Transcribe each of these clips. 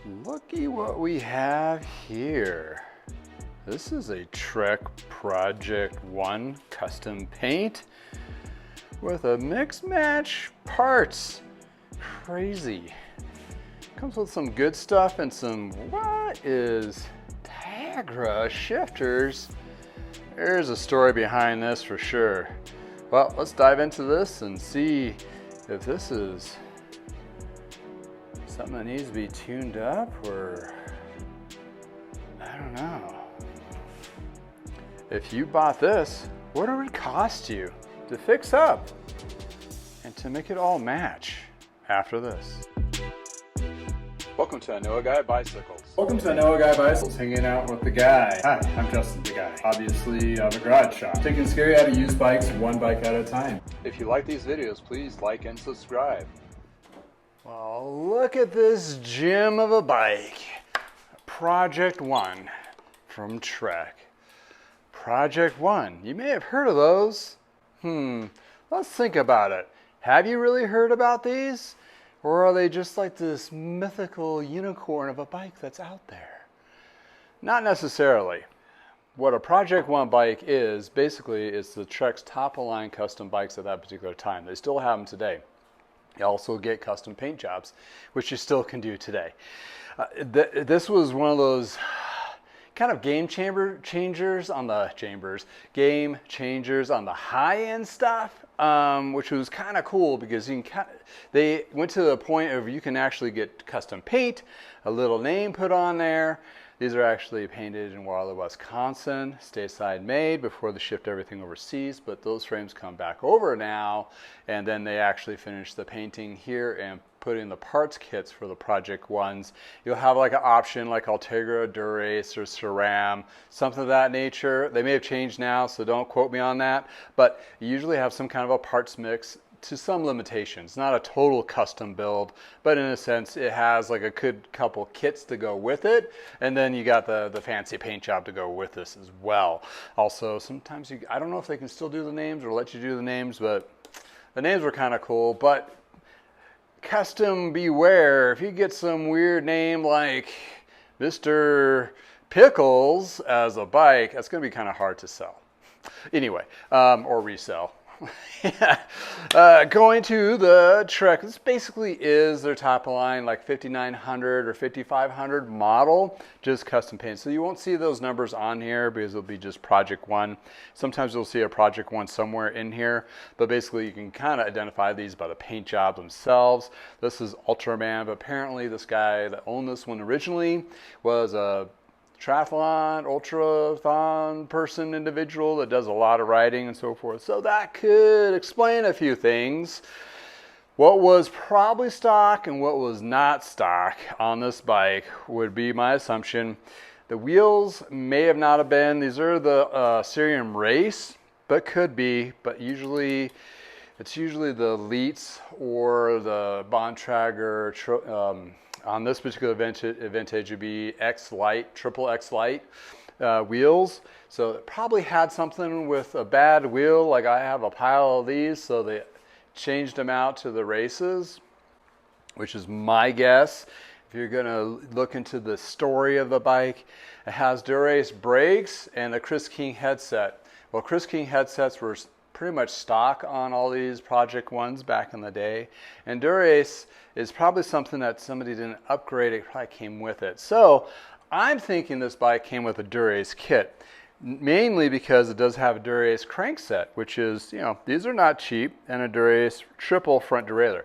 Looky what we have here. This is a Trek Project 1 custom paint with a mix match parts. Crazy. Comes with some good stuff and some, what is Tagra shifters? There's a story behind this for sure. Well, let's dive into this and see if this is something that needs to be tuned up, or I don't know. If you bought this, what would it cost you to fix up and to make it all match after this? Welcome to I Know a Guy Bicycles. Welcome to I Know a Guy Bicycles, hanging out with the guy. Hi, I'm Justin, the guy. Obviously, I have a garage shop. Taking scary how to use bikes one bike at a time. If you like these videos, please like and subscribe. Well, look at this gem of a bike. Project 1 from Trek. Project 1. You may have heard of those. Let's think about it. Have you really heard about these? Or are they just like this mythical unicorn of a bike that's out there? Not necessarily. What a Project 1 bike is, basically, is the Trek's top-of-line custom bikes at that particular time. They still have them today. You also get custom paint jobs, which you still can do today. This was one of those kind of game changers on the high-end stuff, which was kind of cool because they went to the point of you can actually get custom paint, a little name put on there. These are actually painted in Waterloo, Wisconsin, stateside made before they shipped everything overseas, but those frames come back over now, and then they actually finish the painting here and put in the parts kits for the Project 1s. You'll have like an option like Ultegra, Dura-Ace, or Ceram, something of that nature. They may have changed now, so don't quote me on that, but you usually have some kind of a parts mix to some limitations. Not a total custom build, but in a sense it has like a good couple kits to go with it, and then you got the fancy paint job to go with this as well. Also, sometimes I don't know if they can still do the names or let you do the names, but the names were kind of cool. But custom beware, if you get some weird name like Mr. Pickles as a bike, that's going to be kind of hard to sell. Anyway, or resell. Going to the Trek, this basically is their top of line, like 5900 or 5500 model, just custom paint. So you won't see those numbers on here because it'll be just Project 1. Sometimes you'll see a Project 1 somewhere in here, but basically you can kind of identify these by the paint job themselves. This is Ultraman, but apparently this guy that owned this one originally was a triathlon, ultrathon person, individual that does a lot of riding and so forth. So that could explain a few things. What was probably stock and what was not stock on this bike would be my assumption. The wheels may have not have been. These are the Syrian Race, but could be. But it's usually the Leets or the Bontrager. On this particular vintage would be X Lite, triple X Lite wheels. So it probably had something with a bad wheel, like I have a pile of these, so they changed them out to the Races, which is my guess. If you're gonna look into the story of the bike, it has Dura-Ace brakes and a Chris King headset. Well, Chris King headsets were pretty much stock on all these Project 1s back in the day. And Dura-Ace is probably something that somebody didn't upgrade, it probably came with it. So I'm thinking this bike came with a Dura-Ace kit, mainly because it does have a Dura-Ace crankset, which is, these are not cheap, and a Dura-Ace triple front derailleur.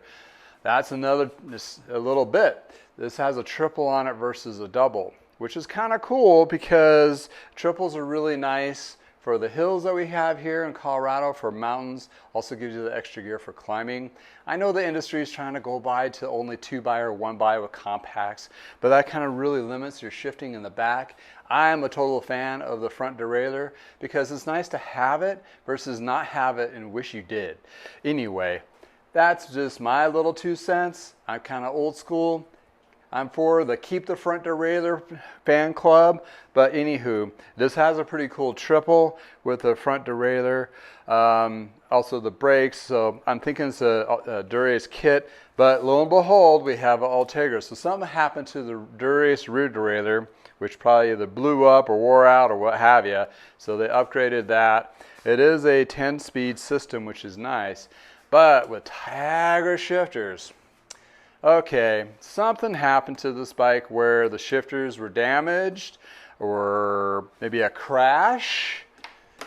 That's a little bit. This has a triple on it versus a double, which is kind of cool because triples are really nice for the hills that we have here in Colorado, for mountains. Also gives you the extra gear for climbing. I know the industry is trying to go by to only 2x or 1x with compacts, but that kind of really limits your shifting in the back. I am a total fan of the front derailleur because it's nice to have it versus not have it and wish you did. Anyway, that's just my little 2 cents. I'm kind of old school. I'm for the keep the front derailleur fan club, but anywho, this has a pretty cool triple with the front derailleur. Also the brakes, so I'm thinking it's a Dura-Ace kit. But lo and behold, we have an Ultegra. So something happened to the Dura-Ace rear derailleur, which probably either blew up or wore out or what have you. So they upgraded that. It is a 10-speed system, which is nice, but with Tigra shifters. Okay, something happened to this bike where the shifters were damaged, or maybe a crash.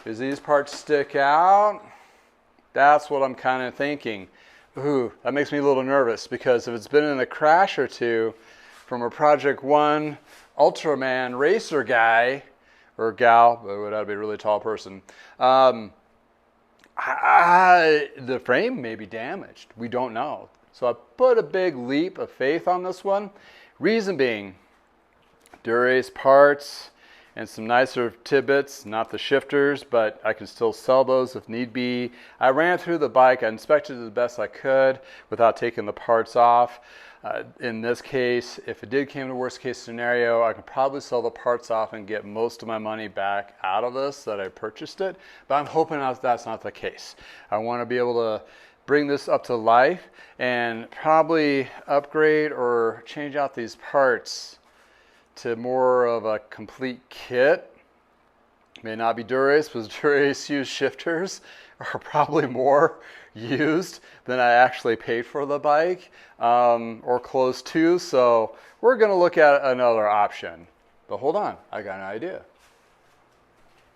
Does these parts stick out? That's what I'm kind of thinking. Ooh, that makes me a little nervous, because if it's been in a crash or two from a Project 1 Ultraman racer guy or gal, but would have to be a really tall person, the frame may be damaged. We don't know. So I put a big leap of faith on this one. Reason being, Dura-Ace parts and some nicer tidbits, not the shifters, but I can still sell those if need be. I ran through the bike, I inspected it the best I could without taking the parts off. In this case, if it did come to worst case scenario, I could probably sell the parts off and get most of my money back out of this that I purchased it, but I'm hoping that's not the case. I want to be able to bring this up to life and probably upgrade or change out these parts to more of a complete kit. May not be Dura-Ace, because Dura-Ace used shifters are probably more used than I actually paid for the bike, or close to. So we're going to look at another option. But hold on, I got an idea.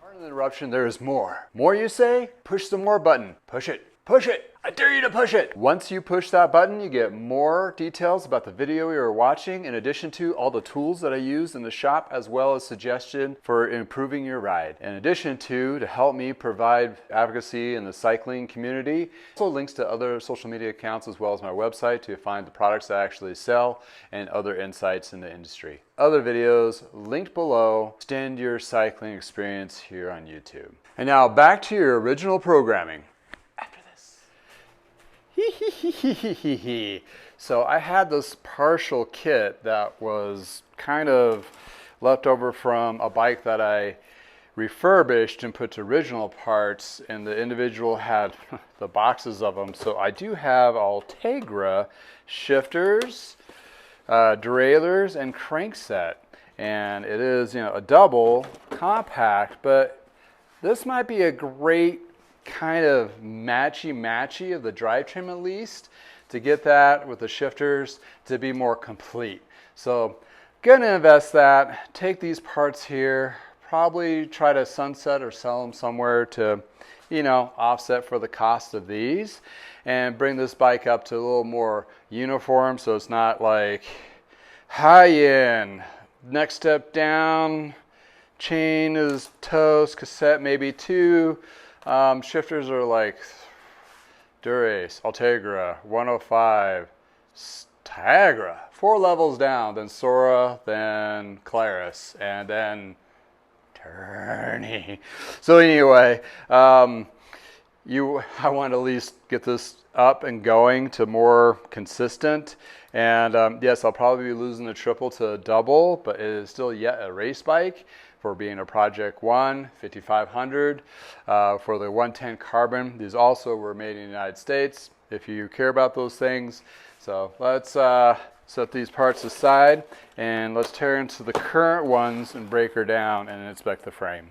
Part of the interruption, there is more. More, you say? Push the more button. Push it. Push it. I dare you to push it. Once you push that button, you get more details about the video you're watching, in addition to all the tools that I use in the shop, as well as suggestion for improving your ride. In addition to help me provide advocacy in the cycling community, also links to other social media accounts as well as my website to find the products I actually sell and other insights in the industry. Other videos linked below. Extend your cycling experience here on YouTube. And now back to your original programming. So I had this partial kit that was kind of left over from a bike that I refurbished and put to original parts, and the individual had the boxes of them. So I do have Ultegra shifters, derailleurs, and crankset, and it is, you know, a double compact, but this might be a great kind of matchy of the drivetrain, at least, to get that with the shifters to be more complete. So gonna invest that, take these parts here, probably try to sunset or sell them somewhere to, you know, offset for the cost of these, and bring this bike up to a little more uniform, so it's not like high-end, next step down, chain is toast, cassette maybe two. Shifters are like Dura-Ace, Ultegra, 105, Tigra, 4 levels down, then Sora, then Claris, and then Turney. So anyway, I want to at least get this up and going to more consistent. And yes, I'll probably be losing the triple to a double, but it is still yet a race bike for being a Project 1 5500. For the 110 carbon, these also were made in the United States, if you care about those things. So let's set these parts aside, and let's tear into the current ones and break her down and inspect the frame.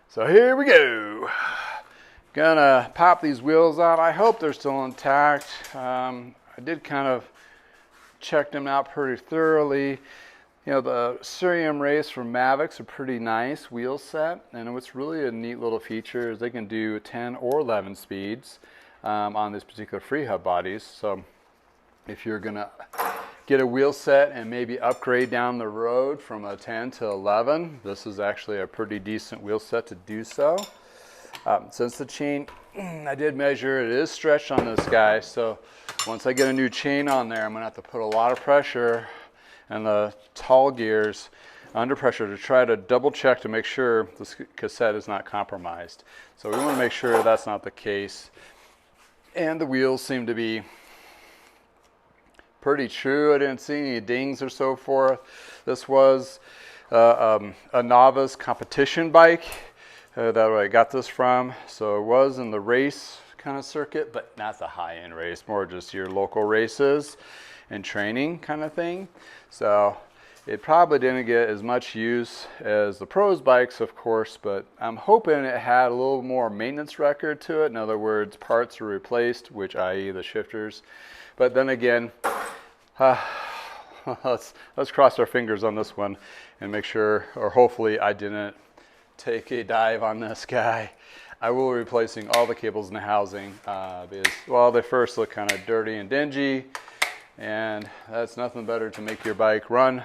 So here we go. Gonna pop these wheels out. I hope they're still intact. I did kind of check them out pretty thoroughly. You know, the Cerium Race from Mavics are pretty nice wheel set, and what's really a neat little feature is they can do 10 or 11 speeds on these particular free hub bodies. So if you're gonna get a wheel set and maybe upgrade down the road from a 10 to 11, this is actually a pretty decent wheel set to do so. Since the chain, I did measure, it is stretched on this guy, so once I get a new chain on there, I'm gonna have to put a lot of pressure and the tall gears under pressure to try to double check to make sure this cassette is not compromised. So we want to make sure that's not the case. And the wheels seem to be pretty true. I didn't see any dings or so forth. This was a novice competition bike that I got this from. So it was in the race kind of circuit, but not the high-end race, more just your local races and training kind of thing. So it probably didn't get as much use as the pros bikes, of course, but I'm hoping it had a little more maintenance record to it. In other words, parts were replaced, which i.e. the shifters. But then again, let's cross our fingers on this one and make sure, or hopefully I didn't take a dive on this guy. I will be replacing all the cables in the housing because, well, they first look kind of dirty and dingy, and that's nothing better to make your bike run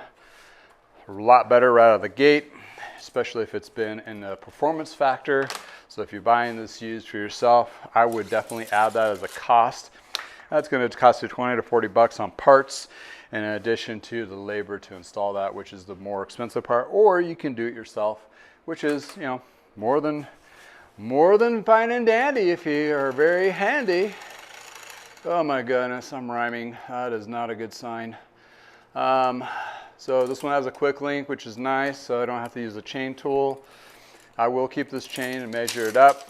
a lot better right out of the gate, especially if it's been in the performance factor. So if you're buying this used for yourself, I would definitely add that as a cost. That's going to cost you 20 to 40 bucks on parts, in addition to the labor to install that, which is the more expensive part. Or you can do it yourself, which is, you know, more than fine and dandy if you are very handy. Oh my goodness, I'm rhyming. That is not a good sign. So this one has a quick link, which is nice, so I don't have to use a chain tool. I will keep this chain and measure it up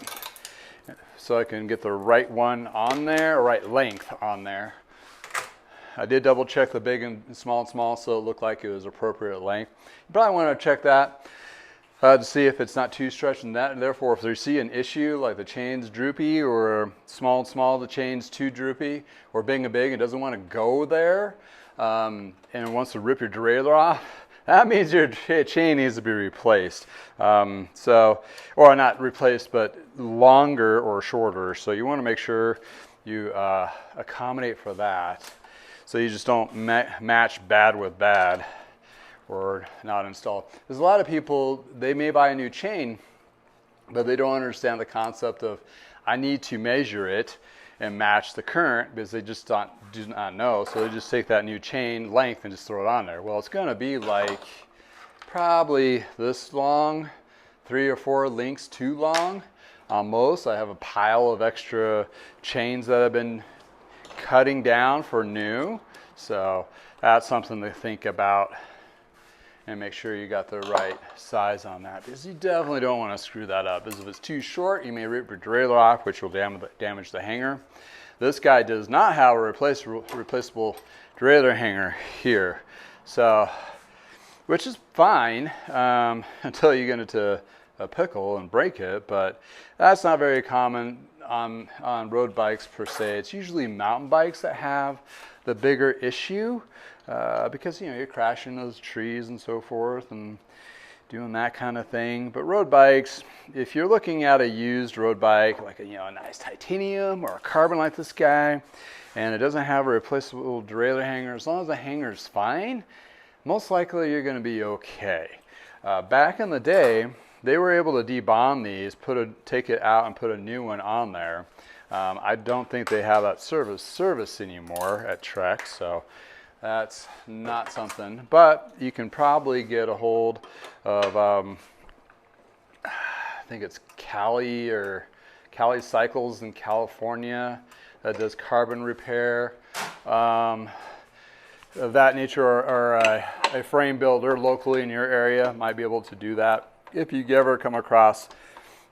so I can get the right one on there, or right length on there. I did double check the big and small, so it looked like it was appropriate length. You probably want to check that to see if it's not too stretched, and that, and therefore if you see an issue like the chain's droopy, or small, the chain's too droopy, or big and big, it doesn't want to go there, and it wants to rip your derailleur off, that means your chain needs to be replaced. Or not replaced, but longer or shorter. So you want to make sure you accommodate for that, so you just don't match bad with bad or not install. There's a lot of people, they may buy a new chain, but they don't understand the concept of I need to measure it and match the current, because they just do not know. So they just take that new chain length and just throw it on there. Well, it's going to be like probably this long, 3 or 4 links too long. Most, I have a pile of extra chains that I've been cutting down for new. So that's something to think about, and make sure you got the right size on that, because you definitely don't want to screw that up. Because if it's too short, you may rip your derailleur off, which will damage the hanger. This guy does not have a replaceable derailleur hanger here, so, which is fine until you get into a pickle and break it, but that's not very common on road bikes per se. It's usually mountain bikes that have the bigger issue, because, you know, you're crashing those trees and so forth and doing that kind of thing. But road bikes, if you're looking at a used road bike, like a nice titanium or a carbon like this guy, and it doesn't have a replaceable derailleur hanger, as long as the hanger's fine, most likely you're going to be okay. Back in the day, they were able to debond these, take it out and put a new one on there. I don't think they have that service anymore at Trek, so that's not something. But you can probably get a hold of, I think it's Cali Cycles in California that does carbon repair of that nature, or a frame builder locally in your area might be able to do that if you ever come across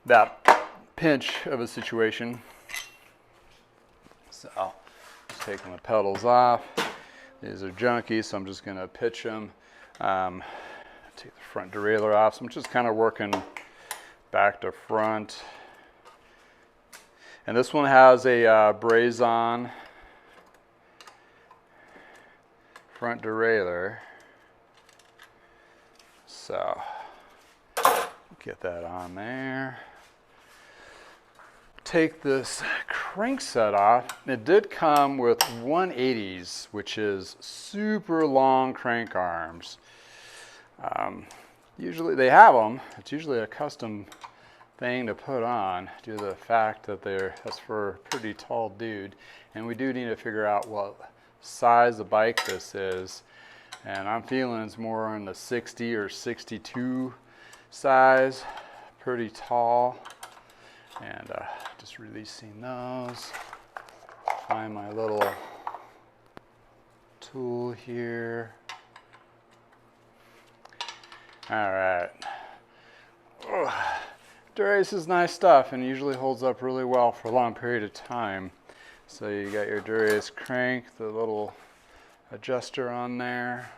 that pinch of a situation. So just taking the pedals off. These are junky, so I'm just going to pitch them. Take the front derailleur off. So I'm just kind of working back to front. And this one has a braze-on front derailleur. So get that on there. Take this crank set off. It did come with 180s, which is super long crank arms. Usually they have them. It's usually a custom thing to put on due to the fact that that's for a pretty tall dude. And we do need to figure out what size of bike this is. And I'm feeling it's more in the 60 or 62 size. Pretty tall. And just releasing those. Find my little tool here. All right. Dura-Ace is nice stuff and usually holds up really well for a long period of time. So you got your Dura-Ace crank, the little adjuster on there.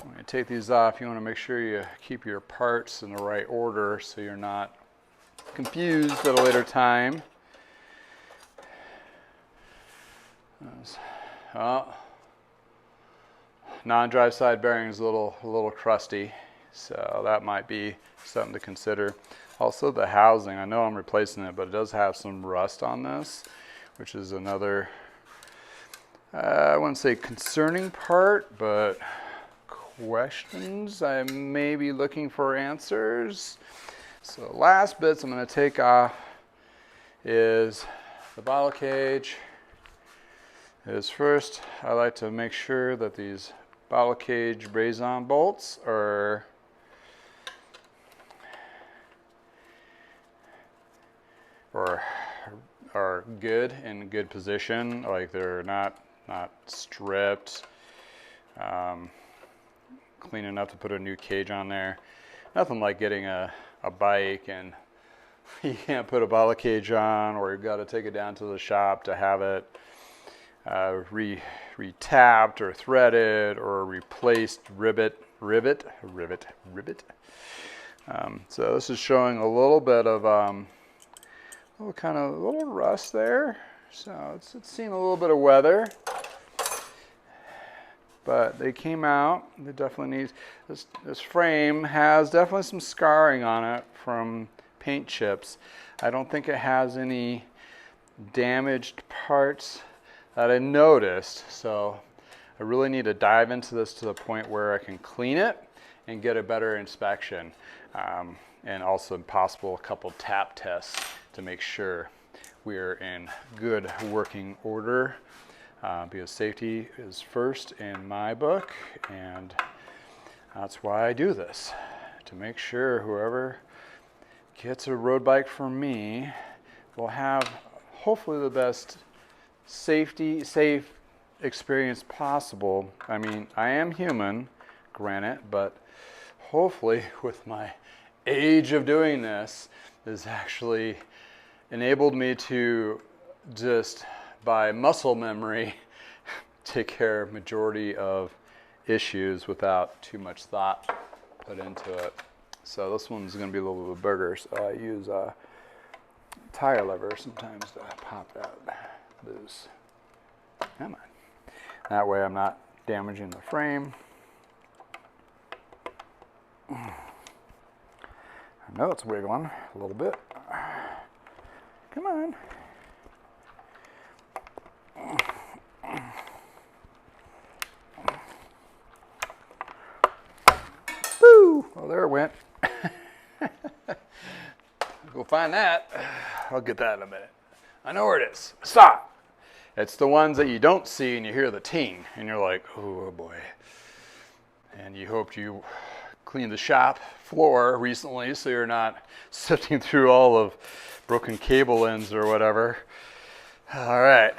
When you take these off, you want to make sure you keep your parts in the right order so you're not confused at a later time. Oh, non-drive side bearing is a little crusty, so that might be something to consider. Also the housing, I know I'm replacing it, but it does have some rust on this, which is another, I wouldn't say concerning part, but questions I may be looking for answers. So the last bits I'm going to take off is the bottle cage. First, I like to make sure that these bottle cage braze-on bolts are good, in good position, like they're not stripped, clean enough to put a new cage on there. Nothing like getting a bike and you can't put a bottle cage on, or you've got to take it down to the shop to have it re-tapped or threaded or replaced rivet. So this is showing a little bit of a little rust there. So it's seen a little bit of weather, but they came out. They definitely need this frame has definitely some scarring on it from paint chips. I don't think it has any damaged parts that I noticed, so I really need to dive into this to the point where I can clean it and get a better inspection, and also possible a couple tap tests to make sure we're in good working order, because safety is first in my book, and that's why I do this, to make sure whoever gets a road bike from me will have hopefully the best safe experience possible. I mean, I am human, granted, but hopefully with my age of doing this has actually enabled me to just by muscle memory take care of majority of issues without too much thought put into it. So this one's going to be a little bit bigger, so I use a tire lever sometimes to pop that loose. Come on. That way I'm not damaging the frame. I know it's wiggling a little bit. Come on. Woo! Well, there it went. Go find that. I'll get that in a minute. I know where it is. Stop. It's the ones that you don't see and you hear the ting and you're like, oh boy. And you hope you cleaned the shop floor recently so you're not sifting through all of broken cable ends or whatever. All right.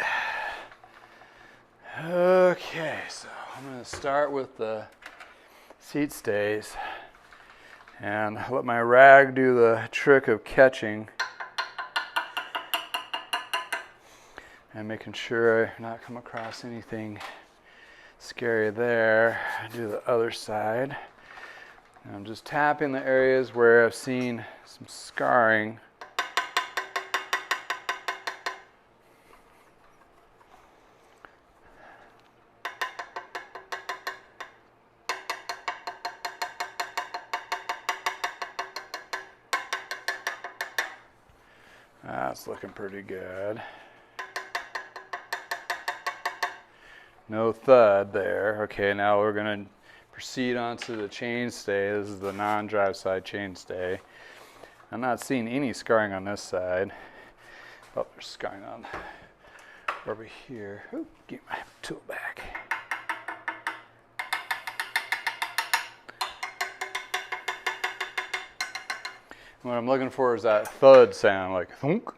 Okay, so I'm going to start with the seat stays and let my rag do the trick of catching and making sure I not come across anything scary there. I do the other side. And I'm just tapping the areas where I've seen some scarring. That's looking pretty good. No thud there. Okay, now we're going to proceed onto the chainstay. This is the non-drive side chainstay. I'm not seeing any scarring on this side. Oh, there's scarring on over here. Ooh, get my tool back. What I'm looking for is that thud sound, like thunk,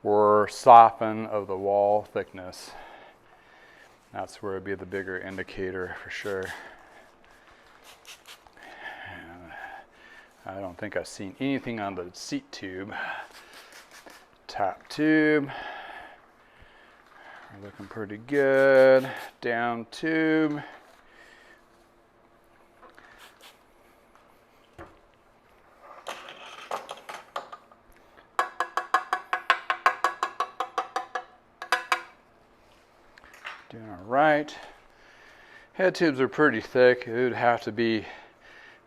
or soften of the wall thickness. That's where it'd be the bigger indicator for sure. And I don't think I've seen anything on the seat tube. Top tube, we're looking pretty good. Down tube. Doing all right. Head tubes are pretty thick. It would have to be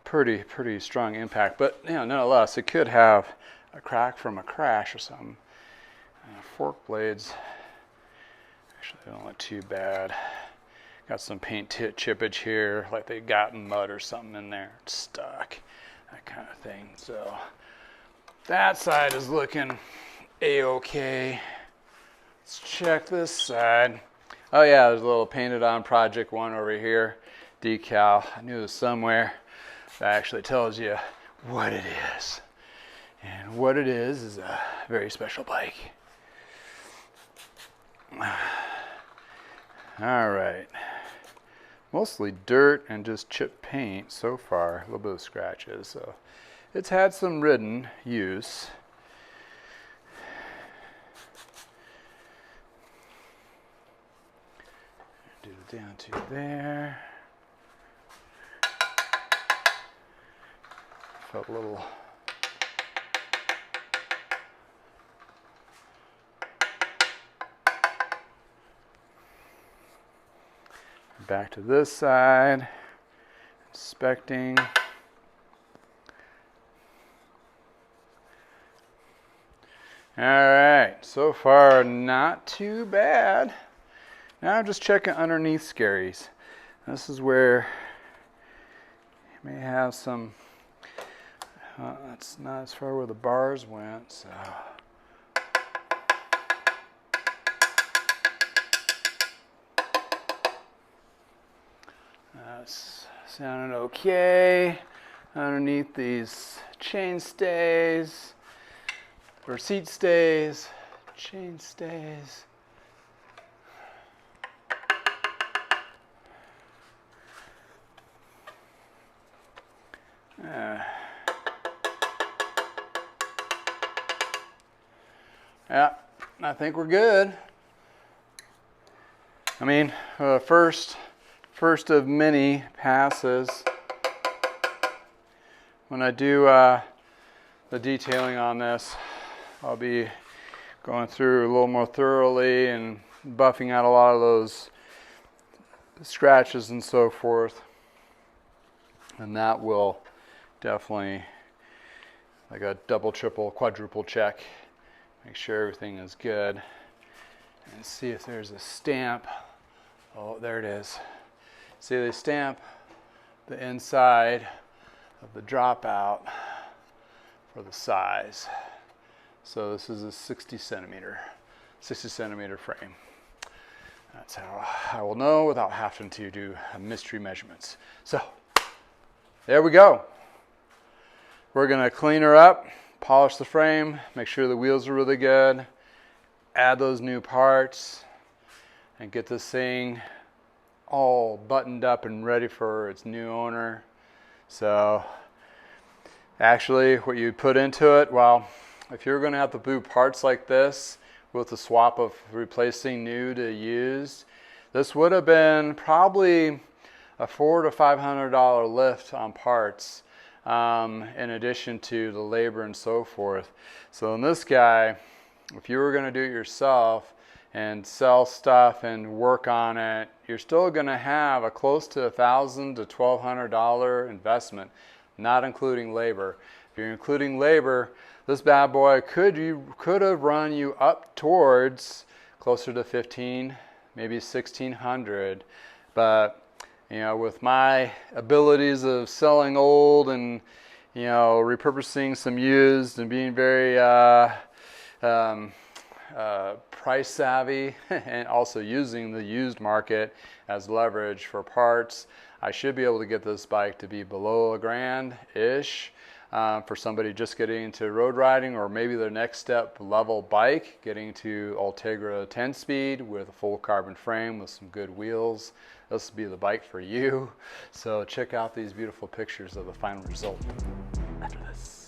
pretty strong impact, but you know, nonetheless, it could have a crack from a crash or something. Fork blades actually don't look too bad. Got some paint chippage here, like they got mud or something in there. It's stuck, that kind of thing. So that side is looking a-okay. Let's check this side. Oh yeah, there's a little painted on Project 1 over here. Decal, I knew it was somewhere. That actually tells you what it is. And what it is a very special bike. All right. Mostly dirt and just chipped paint so far. A little bit of scratches. So it's had some ridden use. Do it down to there. Felt a little back to this side, inspecting. All right, so far not too bad. Now I'm just checking underneath scaries. This is where you may have some. That's not as far where the bars went, so. That's sounding okay. Underneath these chain stays, or seat stays, chain stays. Yeah, I think we're good. I mean, first of many passes. When I do the detailing on this, I'll be going through a little more thoroughly and buffing out a lot of those scratches and so forth. And that will definitely, like a double, triple, quadruple check. Make sure everything is good. And see if there's a stamp. Oh, there it is. See, they stamp the inside of the dropout for the size. So this is a 60 centimeter frame. That's how I will know without having to do mystery measurements. So there we go. We're gonna clean her up, polish the frame, make sure the wheels are really good, add those new parts, and get this thing all buttoned up and ready for its new owner. So actually what you put into it, well, if you're going to have to do parts like this with the swap of replacing new to used, this would have been probably a $400 to $500 lift on parts, in addition to the labor and so forth. So in this guy, if you were going to do it yourself and sell stuff and work on it, you're still going to have a close to $1,000 to $1,200 investment, not including labor. If you're including labor, this bad boy could have run you up towards closer to $1,500, maybe $1,600. But you know, with my abilities of selling old and repurposing some used and being very price savvy and also using the used market as leverage for parts, I should be able to get this bike to be below $1,000-ish for somebody just getting into road riding, or maybe their next step level bike, getting to Ultegra 10-speed with a full carbon frame with some good wheels. This will be the bike for you. So check out these beautiful pictures of the final result. after this.